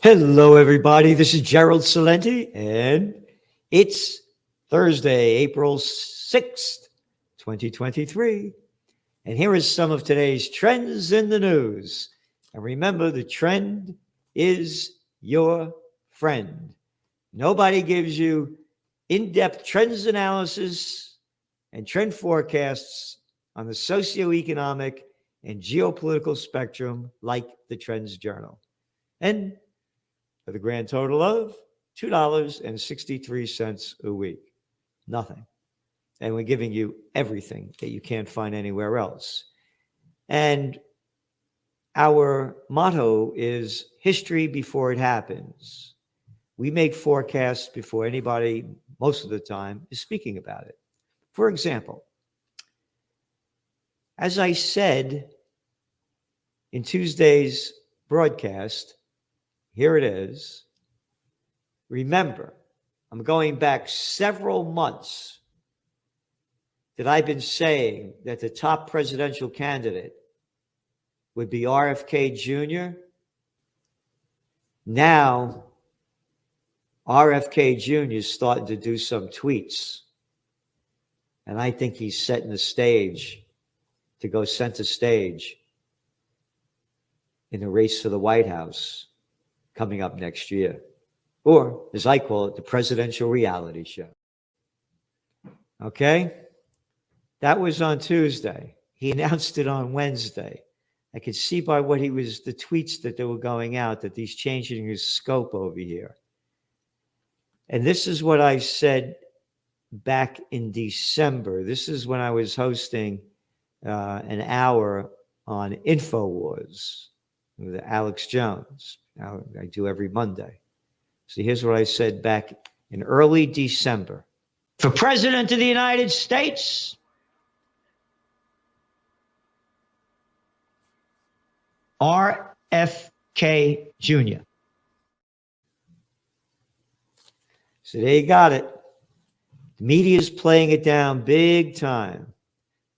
Hello, everybody. This is Gerald Celente, and it's Thursday, April 6th, 2023. And here is some of today's trends in the news. And remember, the trend is your friend. Nobody gives you in-depth trends analysis and trend forecasts on the socioeconomic and geopolitical spectrum like the Trends Journal. And for the grand total of $2.63 a week. Nothing. And we're giving you everything that you can't find anywhere else. And our motto is history before it happens. We make forecasts before anybody, most of the time, is speaking about it. For example, as I said in Tuesday's broadcast, here it is. Remember, I'm going back several months that I've been saying that the top presidential candidate would be RFK Jr. Now, RFK Jr. is starting to do some tweets. And I think he's setting the stage to go center stage in the race for the White House coming up next year, or as I call it, the presidential reality show. Okay? That was on Tuesday. He announced it on Wednesday. I could see by what the tweets that they were going out, that he's changing his scope over here. And this is what I said back in December. This is when I was hosting an hour on InfoWars with Alex Jones. Now, I do every Monday. So here's what I said back in early December. For President of the United States, RFK Jr. So there you got it. The media's playing it down big time.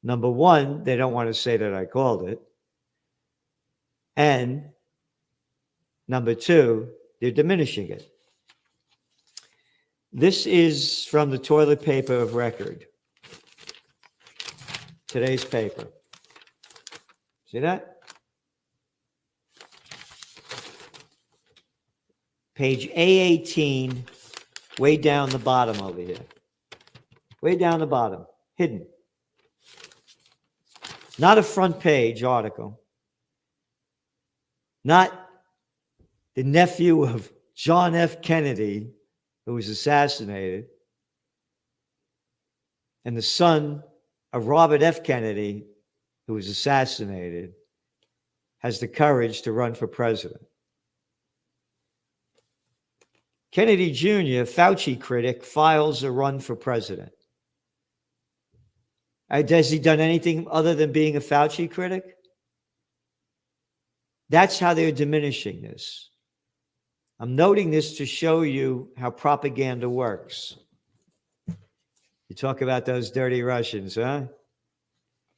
Number one, they don't want to say that I called it. And number two, they're diminishing it. This is from the toilet paper of record. Today's paper. See that? Page A18, way down the bottom over here. Way down the bottom, hidden. Not a front page article. Not the nephew of John F. Kennedy, who was assassinated, and the son of Robert F. Kennedy, who was assassinated, has the courage to run for president. Kennedy Jr., Fauci critic, files a run for president. Has he done anything other than being a Fauci critic? That's how they're diminishing this. I'm noting this to show you how propaganda works. You talk about those dirty Russians, huh?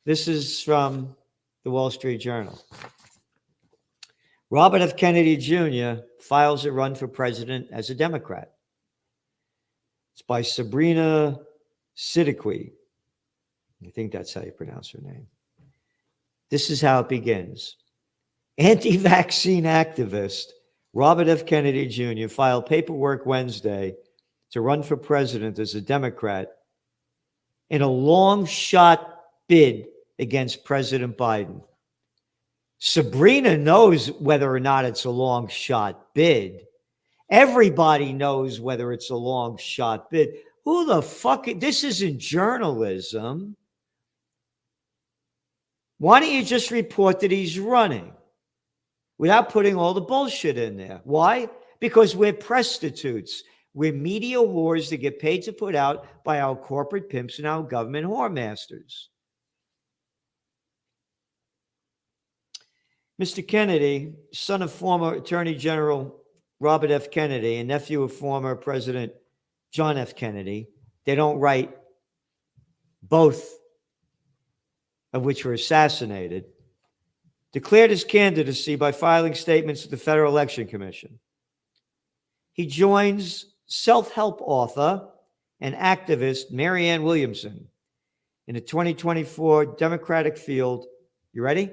This is from the Wall Street Journal. Robert F. Kennedy Jr. files a run for president as a Democrat. It's by Sabrina Siddiqui. I think that's how you pronounce her name. This is how it begins. Anti-vaccine activist Robert F. Kennedy Jr. filed paperwork Wednesday to run for president as a Democrat in a long-shot bid against President Biden. Sabrina knows whether or not it's a long-shot bid. Everybody knows whether it's a long-shot bid. Who the fuck? This isn't journalism. Why don't you just report that he's running without putting all the bullshit in there? Why? Because we're prostitutes. We're media whores that get paid to put out by our corporate pimps and our government whoremasters. Mr. Kennedy, son of former Attorney General Robert F. Kennedy and nephew of former President John F. Kennedy, they don't write, both of which were assassinated, declared his candidacy by filing statements with the Federal Election Commission. he joins self-help author and activist Marianne Williamson in the 2024 Democratic field. You ready?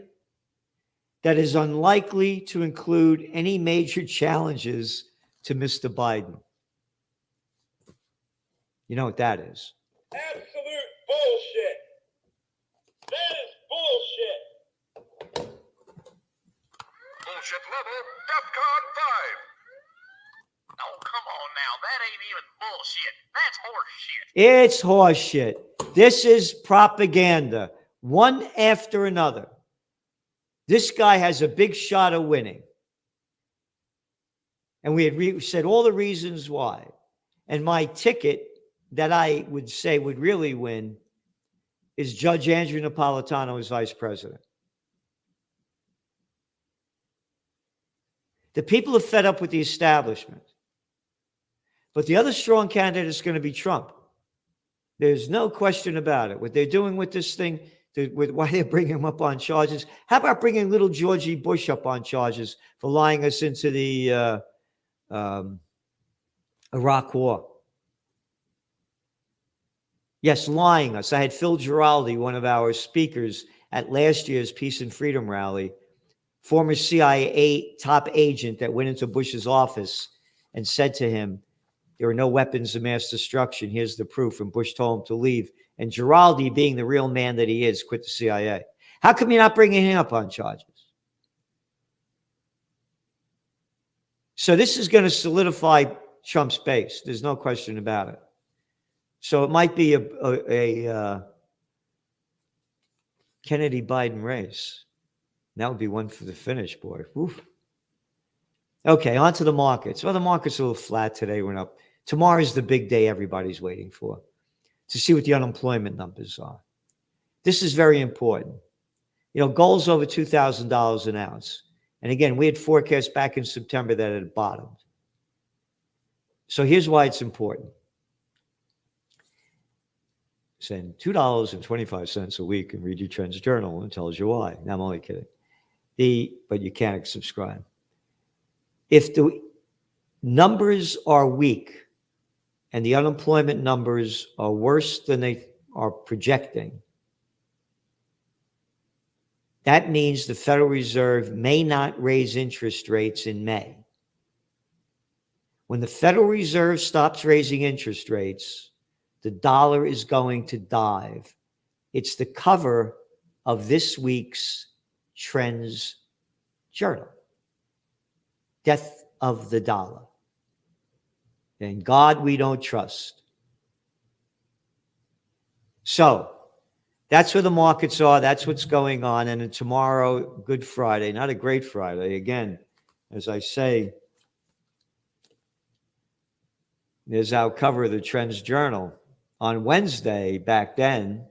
That is unlikely to include any major challenges to Mr. Biden. You know what that is? Absolute bullshit. That is bullshit. Bullshit level, DEFCON 5. Oh, come on now. That ain't even bullshit. That's horse shit. It's horse shit. This is propaganda, one after another. This guy has a big shot of winning. And we had said all the reasons why. And my ticket that I would say would really win is Judge Andrew Napolitano as vice president. The people are fed up with the establishment. But the other strong candidate is going to be Trump. There's no question about it. What they're doing with this thing, with why they're bringing him up on charges. How about bringing little Georgie Bush up on charges for lying us into the Iraq War? Yes, lying us. I had Phil Giraldi, one of our speakers at last year's Peace and Freedom rally, former CIA top agent that went into Bush's office and said to him, there are no weapons of mass destruction. Here's the proof. And Bush told him to leave. And Giraldi, being the real man that he is, quit the CIA. How come you're not bringing him up on charges? So this is going to solidify Trump's base. There's no question about it. So it might be a Kennedy-Biden race. That would be one for the finish, boy. Oof. Okay, on to the markets. Well, the market's a little flat today. Went up. Tomorrow's the big day everybody's waiting for, to see what the unemployment numbers are. This is very important. You know, gold's over $2,000 an ounce. And again, we had forecast back in September that it had bottomed. So here's why it's important. Send $2.25 a week and read your Trends Journal and tells you why. No, I'm only kidding. But you can't subscribe. If the numbers are weak and the unemployment numbers are worse than they are projecting, that means the Federal Reserve may not raise interest rates in May. When the Federal Reserve stops raising interest rates, the dollar is going to dive. It's the cover of this week's Trends Journal. Death of the dollar. And God we don't trust. So that's where the markets are. That's what's going on. And then tomorrow, Good Friday, not a great Friday. Again, as I say, there's our cover of the Trends Journal. On Wednesday, back then,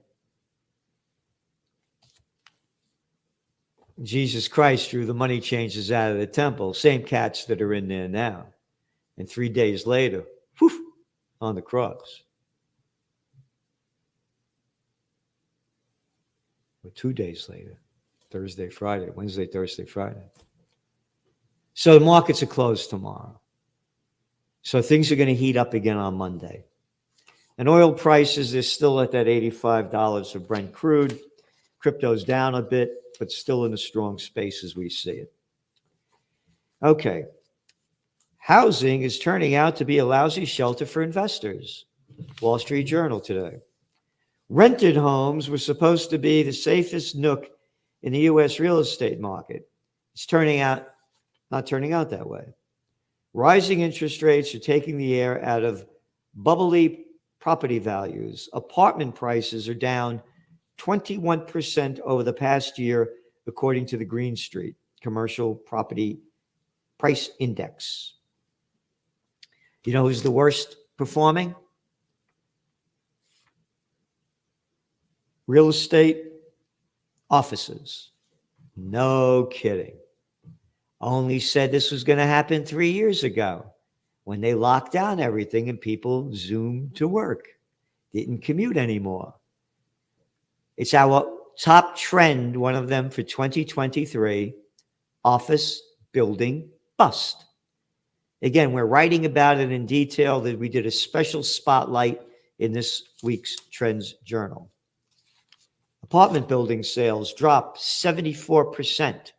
Jesus Christ drew the money changers out of the temple, same cats that are in there now. And 3 days later, whew, on the cross. Or 2 days later, Thursday, Friday, Wednesday, Thursday, Friday. So the markets are closed tomorrow. So things are going to heat up again on Monday. And oil prices is still at that $85 of Brent crude. Crypto's down a bit, but still in a strong space as we see it. Okay. Housing is turning out to be a lousy shelter for investors. Wall Street Journal today. Rented homes were supposed to be the safest nook in the U.S. real estate market. It's not turning out that way. Rising interest rates are taking the air out of bubbly property values. Apartment prices are down 21% over the past year, according to the Green Street Commercial Property Price Index. You know who's the worst performing? Real estate offices. No kidding. Only said this was going to happen 3 years ago when they locked down everything and people zoomed to work, didn't commute anymore. It's our top trend, one of them for 2023, office building bust. Again, we're writing about it in detail. That we did a special spotlight in this week's Trends Journal. Apartment building sales dropped 74%,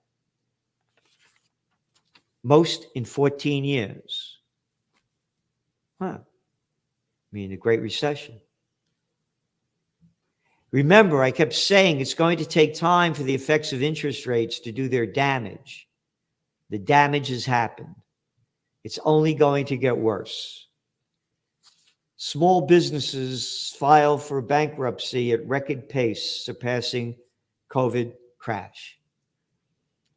most in 14 years. I mean, the Great Recession. Remember, I kept saying it's going to take time for the effects of interest rates to do their damage. The damage has happened. It's only going to get worse. Small businesses file for bankruptcy at record pace, surpassing COVID crash.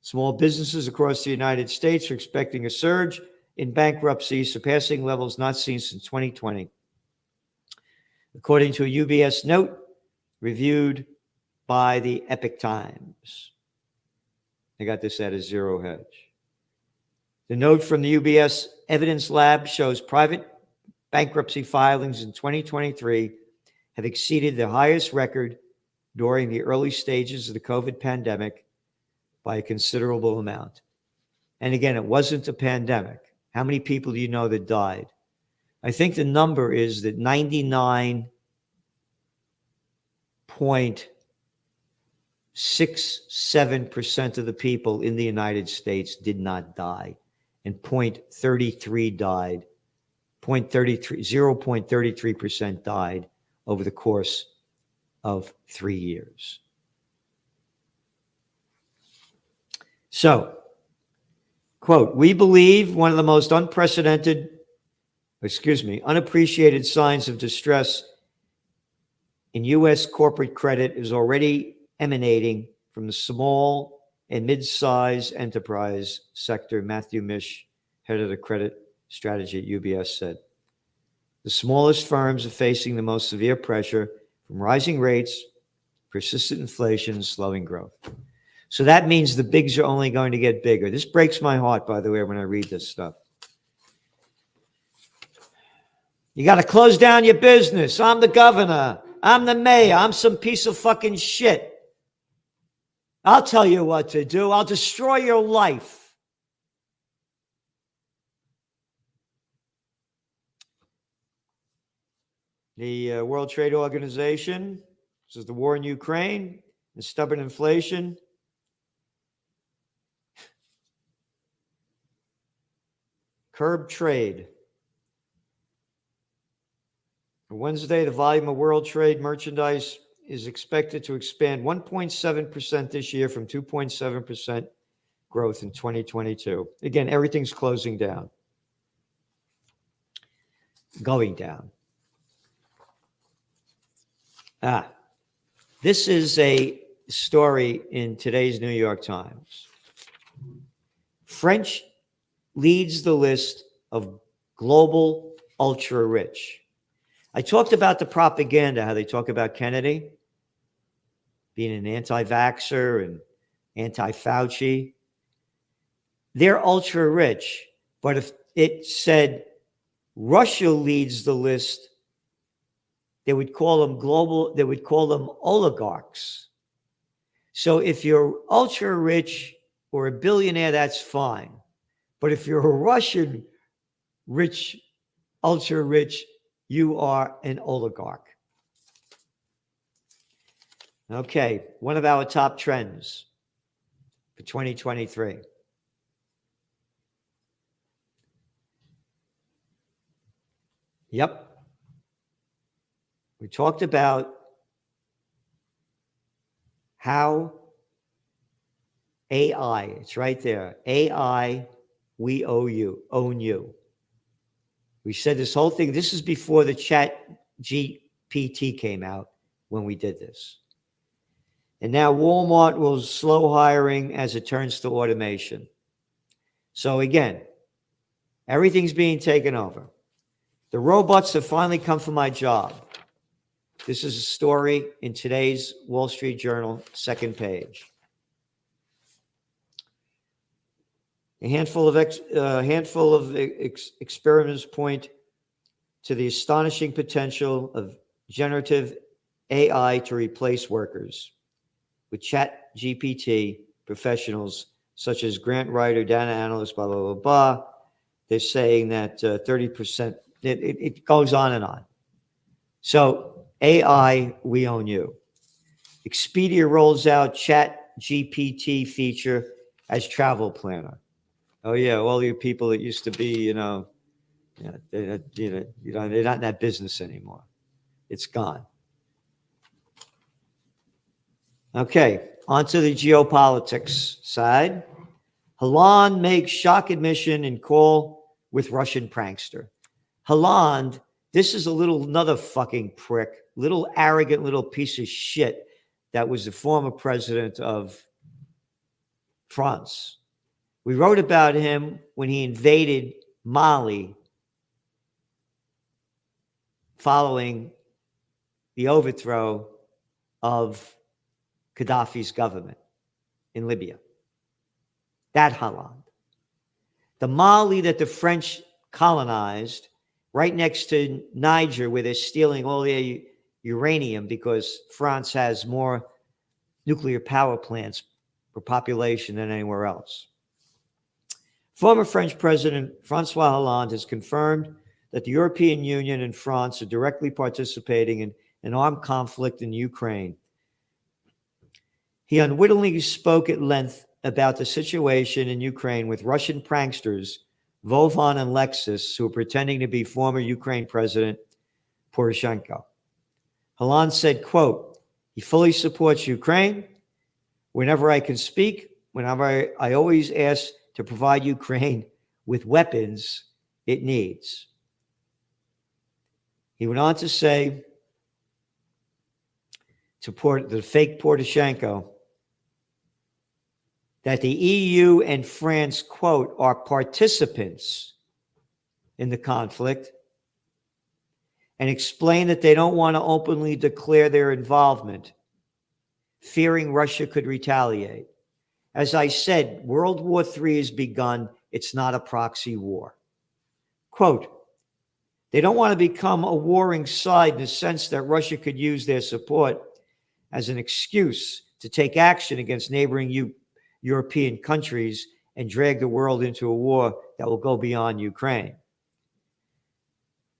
Small businesses across the United States are expecting a surge in bankruptcy, surpassing levels not seen since 2020. According to a UBS note reviewed by the Epic Times. I got this at a zero hedge. The note from the UBS Evidence Lab shows private bankruptcy filings in 2023 have exceeded the highest record during the early stages of the COVID pandemic by a considerable amount. And again, it wasn't a pandemic. How many people do you know that died? I think the number is that 99.67% of the people in the United States did not die, and 0.33 died. 0.33% died over the course of 3 years. So, quote, we believe one of the most unappreciated signs of distress in U.S. corporate credit is already emanating from the small and mid-size enterprise sector. Matthew Mish, head of the credit strategy at UBS, said. The smallest firms are facing the most severe pressure from rising rates, persistent inflation, and slowing growth. So that means the bigs are only going to get bigger. This breaks my heart, by the way, when I read this stuff. You got to close down your business. I'm the governor. I'm the mayor. I'm some piece of fucking shit. I'll tell you what to do. I'll destroy your life. The World Trade Organization, this is the war in Ukraine, the stubborn inflation. Curb trade. On Wednesday, the volume of world trade merchandise is expected to expand 1.7% this year from 2.7% growth in 2022. Again, everything's closing down. Going down. This is a story in today's New York Times. French leads the list of global ultra-rich. I talked about the propaganda, how they talk about Kennedy being an anti-vaxxer and anti-Fauci. They're ultra-rich, but if it said Russia leads the list, they would call them global, they would call them oligarchs. So if you're ultra rich or a billionaire, that's fine. But if you're a Russian rich, ultra rich, you are an oligarch. Okay, one of our top trends for 2023. Yep. We talked about how AI, it's right there, AI, we own you. We said this whole thing, this is before the chat GPT came out when we did this. And now Walmart will slow hiring as it turns to automation. So again, everything's being taken over. The robots have finally come for my job. This is a story in today's Wall Street Journal, second page. A handful of experiments point to the astonishing potential of generative AI to replace workers. With chat GPT, professionals such as grant writer, data analyst, blah, blah, blah, blah, they're saying that 30%, it goes on and on. So AI, we own you. Expedia rolls out Chat GPT feature as travel planner. Oh yeah, all you people that used to be, they're not in that business anymore. It's gone. Okay, on to the geopolitics side. Hollande makes shock admission in call with Russian prankster. Hollande, this is another fucking prick, little arrogant little piece of shit that was the former president of France. We wrote about him when he invaded Mali following the overthrow of Gaddafi's government in Libya. That Hollande. The Mali that the French colonized right next to Niger, where they're stealing all their uranium because France has more nuclear power plants per population than anywhere else. Former French President Francois Hollande has confirmed that the European Union and France are directly participating in an armed conflict in Ukraine. He unwittingly spoke at length about the situation in Ukraine with Russian pranksters Vovan and Lexus, who are pretending to be former Ukraine President Poroshenko. Hollande said, quote, he fully supports Ukraine. Whenever I can speak, whenever I always ask to provide Ukraine with weapons it needs. He went on to say to the fake Poroshenko that the EU and France, quote, are participants in the conflict, and explain that they don't want to openly declare their involvement, fearing Russia could retaliate. As I said, World War III has begun. It's not a proxy war. Quote, they don't want to become a warring side in the sense that Russia could use their support as an excuse to take action against neighboring European countries and drag the world into a war that will go beyond Ukraine.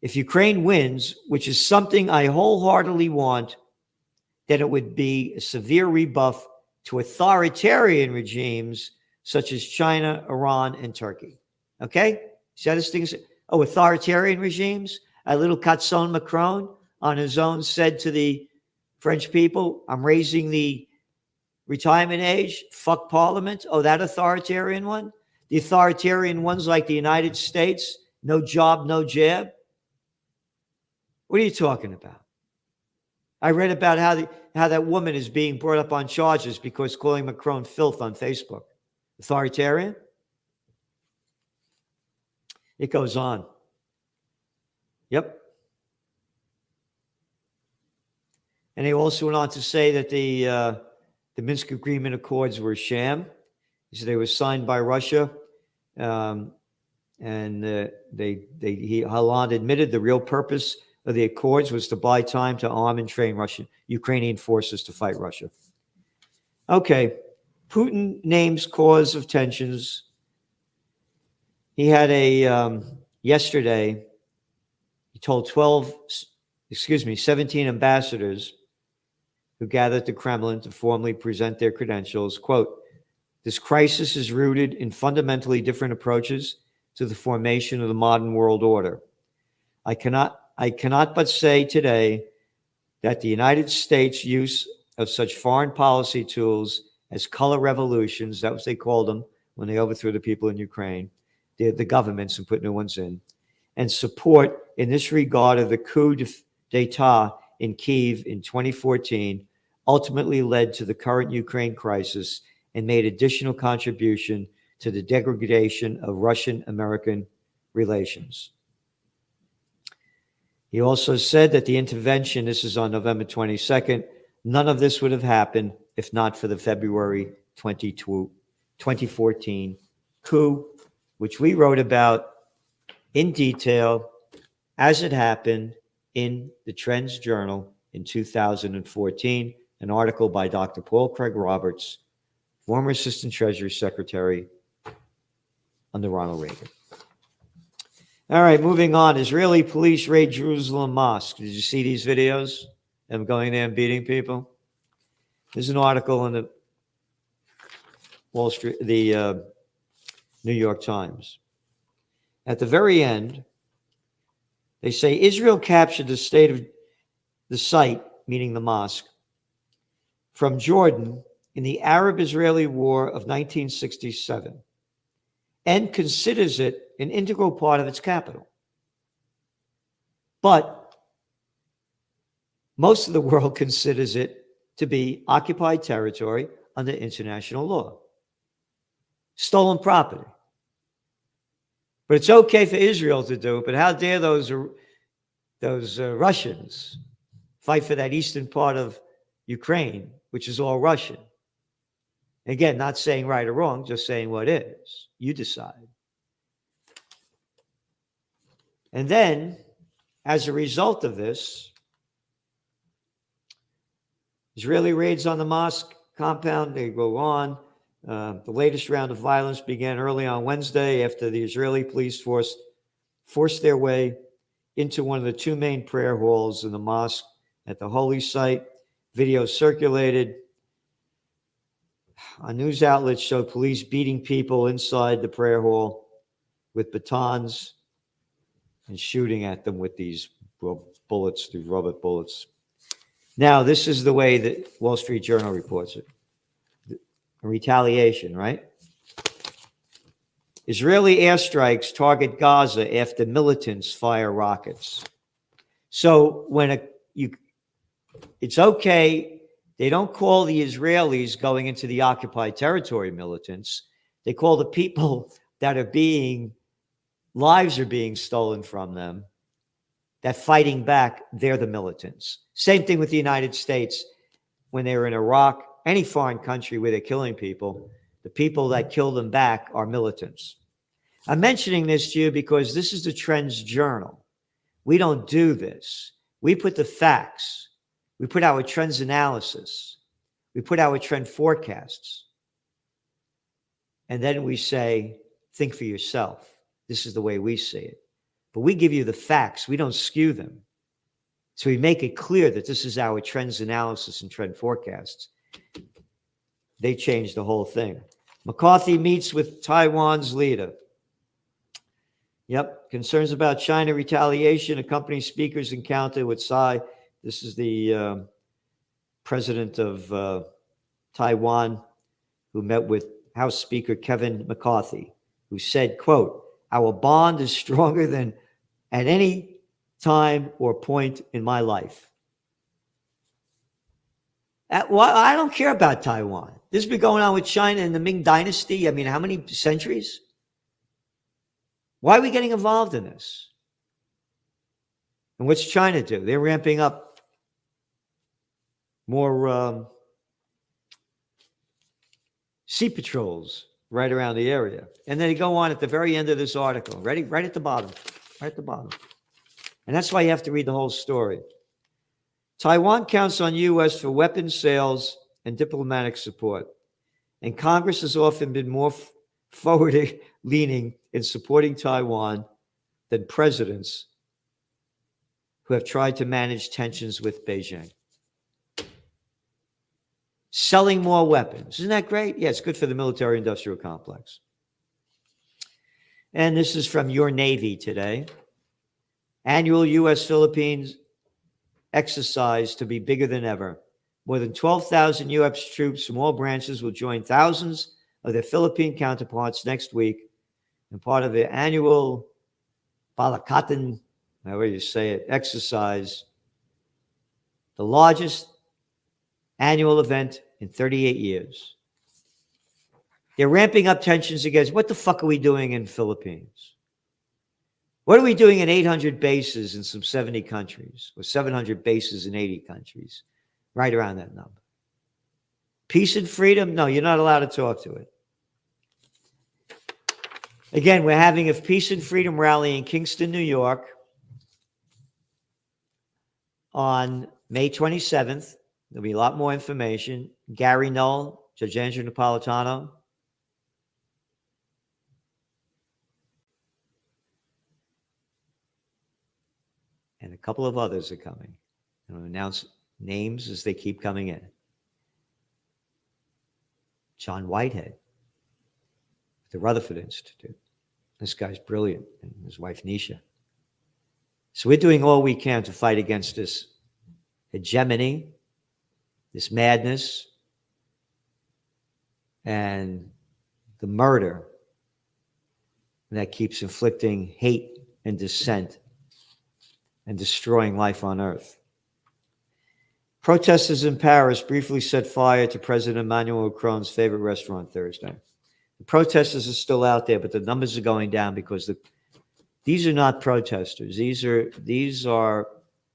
If Ukraine wins, which is something I wholeheartedly want, then it would be a severe rebuff to authoritarian regimes such as China, Iran, and Turkey. Okay? See how this thing is? Oh, authoritarian regimes? A little Catson Macron on his own said to the French people, I'm raising the retirement age, fuck parliament. Oh, that authoritarian one? The authoritarian ones like the United States, no job, no jab. What are you talking about? I read about how that woman is being brought up on charges because calling Macron filth on Facebook. Authoritarian? It goes on. Yep. And they also went on to say that the Minsk Agreement Accords were a sham. He said they were signed by Russia, and Hollande admitted the real purpose of the accords was to buy time to arm and train Ukrainian forces to fight Russia. Okay, Putin names cause of tensions. He had yesterday, he told 17 ambassadors who gathered at the Kremlin to formally present their credentials, quote, this crisis is rooted in fundamentally different approaches to the formation of the modern world order. I cannot but say today that the United States' use of such foreign policy tools as color revolutions, that was they called them when they overthrew the people in Ukraine, the governments and put new ones in, and support in this regard of the coup d'etat in Kyiv in 2014 ultimately led to the current Ukraine crisis and made additional contribution to the degradation of Russian-American relations. He also said that the intervention, this is on November 22nd, none of this would have happened if not for the February 2014 coup, which we wrote about in detail as it happened in the Trends Journal in 2014, an article by Dr. Paul Craig Roberts, former Assistant Treasury Secretary under Ronald Reagan. All right, moving on. Israeli police raid Jerusalem mosque. Did you see these videos? Them going there and beating people? There's an article in the New York Times. At the very end, they say Israel captured the site, meaning the mosque, from Jordan in the Arab-Israeli War of 1967 and considers it an integral part of its capital. But most of the world considers it to be occupied territory under international law. Stolen property. But it's okay for Israel to do it, but how dare those Russians fight for that eastern part of Ukraine, which is all Russian. Again, not saying right or wrong, just saying what is. You decide. And then, as a result of this, Israeli raids on the mosque compound, they go on. The latest round of violence began early on Wednesday after the Israeli police force forced their way into one of the two main prayer halls in the mosque at the holy site. Videos circulated. News outlets showed police beating people inside the prayer hall with batons and shooting at them with these bullets, these rubber bullets. Now, this is the way that Wall Street Journal reports it. Retaliation, right? Israeli airstrikes target Gaza after militants fire rockets. So it's okay. They don't call the Israelis going into the occupied territory militants. They call the people that lives are being stolen from them, that fighting back, they're the militants. Same thing with the United States when they were in Iraq, any foreign country where they're killing people, the people that kill them back are militants. I'm mentioning this to you because this is the Trends Journal. We don't do this. We put the facts. We put our trends analysis. We put our trend forecasts. And then we say, think for yourself. This is the way we see it. But we give you the facts. We don't skew them. So we make it clear that this is our trends analysis and trend forecasts. They changed the whole thing. McCarthy meets with Taiwan's leader. Yep, concerns about China retaliation accompany speaker's encounter with Tsai. This is the president of Taiwan who met with House Speaker Kevin McCarthy, who said, quote, "Our bond is stronger than at any time or point in my life." I don't care about Taiwan. This has been going on with China in the Ming Dynasty. I mean, how many centuries? Why are we getting involved in this? And what's China do? They're ramping up more sea patrols right around the area. And then they go on at the very end of this article, right at the bottom, right at the bottom. And that's why you have to read the whole story. Taiwan counts on U.S. for weapons sales and diplomatic support. And Congress has often been more forward-leaning in supporting Taiwan than presidents who have tried to manage tensions with Beijing. Selling more weapons. Isn't that great? Yeah, it's good for the military-industrial complex. And this is from Your Navy today. Annual U.S.-Philippines exercise to be bigger than ever. More than 12,000 U.S. troops from all branches will join thousands of their Philippine counterparts next week and part of the annual Balakatan, however you say it, exercise, the largest annual event in 38 years. They're ramping up tensions against, what the fuck are we doing in Philippines? What are we doing in 800 bases in some 70 countries or 700 bases in 80 countries? Right around that number. Peace and freedom? No, you're not allowed to talk to it. Again, we're having a peace and freedom rally in Kingston, New York on May 27th. There'll be a lot more information. Gary Null, Judge Andrew Napolitano. and a couple of others are coming. I'm going to announce names as they keep coming in. John Whitehead, the Rutherford Institute. This guy's brilliant, and his wife, Nisha. So we're doing all we can to fight against this hegemony, this madness, and the murder that keeps inflicting hate and dissent and destroying life on earth. Protesters in Paris briefly set fire to President Emmanuel Macron's favorite restaurant Thursday. The protesters are still out there, but the numbers are going down because these are not protesters. These are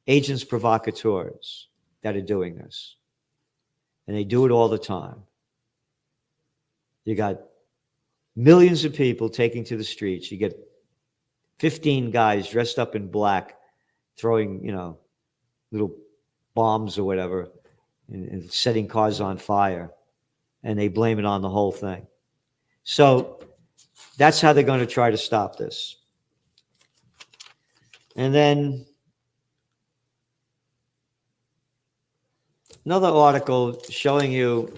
agents provocateurs that are doing this. And they do it all the time. You got millions of people taking to the streets. You get 15 guys dressed up in black throwing, little bombs or whatever and setting cars on fire. And they blame it on the whole thing. So that's how they're going to try to stop this. And then another article showing you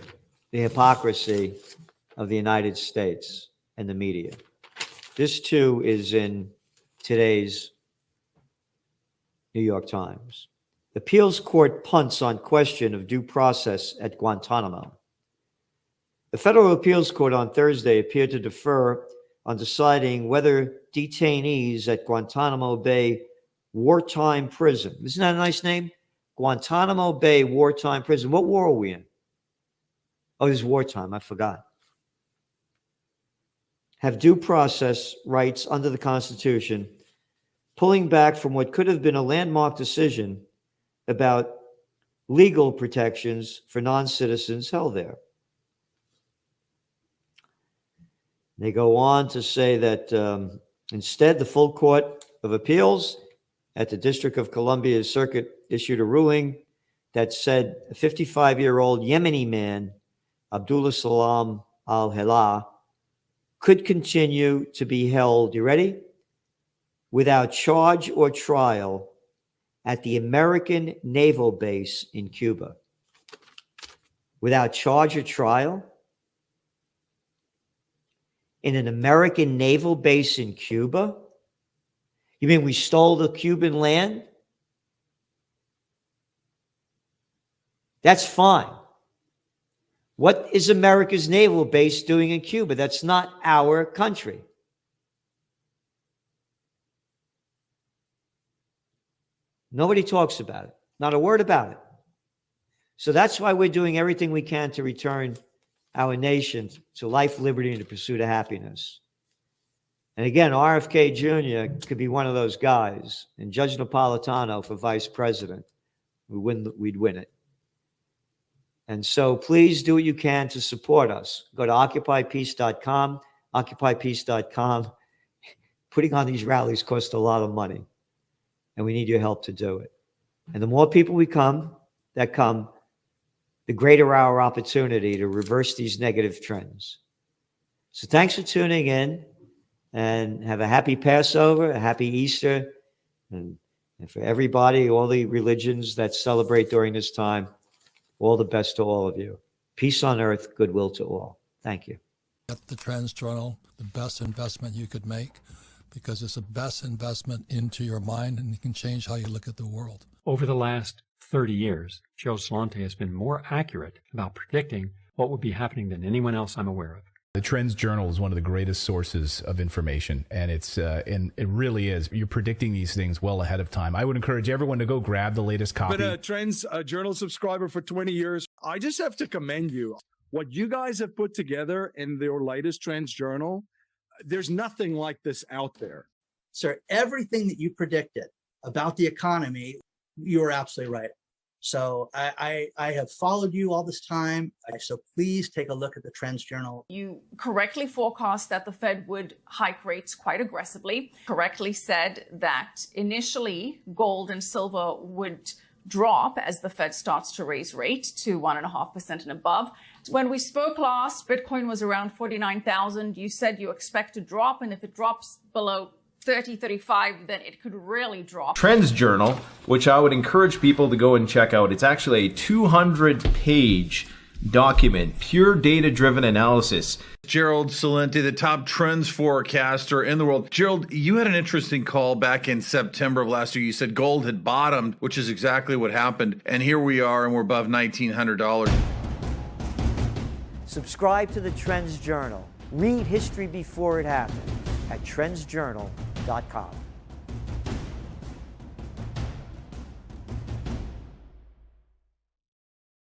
the hypocrisy of the United States and the media. This too is in today's New York Times. Appeals court punts on question of due process at Guantanamo. The federal appeals court on Thursday appeared to defer on deciding whether detainees at Guantanamo Bay Wartime Prison, isn't that a nice name? Guantanamo Bay Wartime Prison. What war are we in? Oh, it's wartime. I forgot. Have due process rights under the Constitution, pulling back from what could have been a landmark decision about legal protections for non-citizens held there. They go on to say that instead, the full Court of Appeals at the District of Columbia Circuit issued a ruling that said a 55-year-old Yemeni man, Abdullah Salam al-Hilal, could continue to be held, you ready? Without charge or trial at the American naval base in Cuba. Without charge or trial? In an American naval base in Cuba? You mean we stole the Cuban land? That's fine. What is America's naval base doing in Cuba? That's not our country. Nobody talks about it. Not a word about it. So that's why we're doing everything we can to return our nation to life, liberty, and the pursuit of happiness. And again, RFK Jr. could be one of those guys, and Judge Napolitano for vice president. We'd win it. And so please do what you can to support us. Go to occupypeace.com, occupypeace.com. Putting on these rallies costs a lot of money, and we need your help to do it. And the more people that come, the greater our opportunity to reverse these negative trends. So thanks for tuning in, and have a happy Passover, a happy Easter, and for everybody, all the religions that celebrate during this time, all the best to all of you. Peace on earth, goodwill to all. Thank you. At the Trends Journal, the best investment you could make, because it's the best investment into your mind, and it can change how you look at the world. Over the last 30 years, Joe Celente has been more accurate about predicting what would be happening than anyone else I'm aware of. The Trends Journal is one of the greatest sources of information, and and it really is. You're predicting these things well ahead of time. I would encourage everyone to go grab the latest copy. Been a Trends Journal subscriber for 20 years. I just have to commend you. What you guys have put together in your latest Trends Journal, there's nothing like this out there. Sir, everything that you predicted about the economy, you were absolutely right. So I have followed you all this time. So please take a look at the Trends Journal. You correctly forecast that the Fed would hike rates quite aggressively, correctly said that initially gold and silver would drop as the Fed starts to raise rate to 1.5% and above. When we spoke last, Bitcoin was around 49,000. You said you expect to drop, and if it drops below 30, 35, then it could really drop. Trends Journal, which I would encourage people to go and check out. It's actually a 200-page document, pure data-driven analysis. Gerald Celente, the top trends forecaster in the world. Gerald, you had an interesting call back in September of last year. You said gold had bottomed, which is exactly what happened. And here we are, and we're above $1,900. Subscribe to the Trends Journal. Read history before it happened at trendsjournal.com.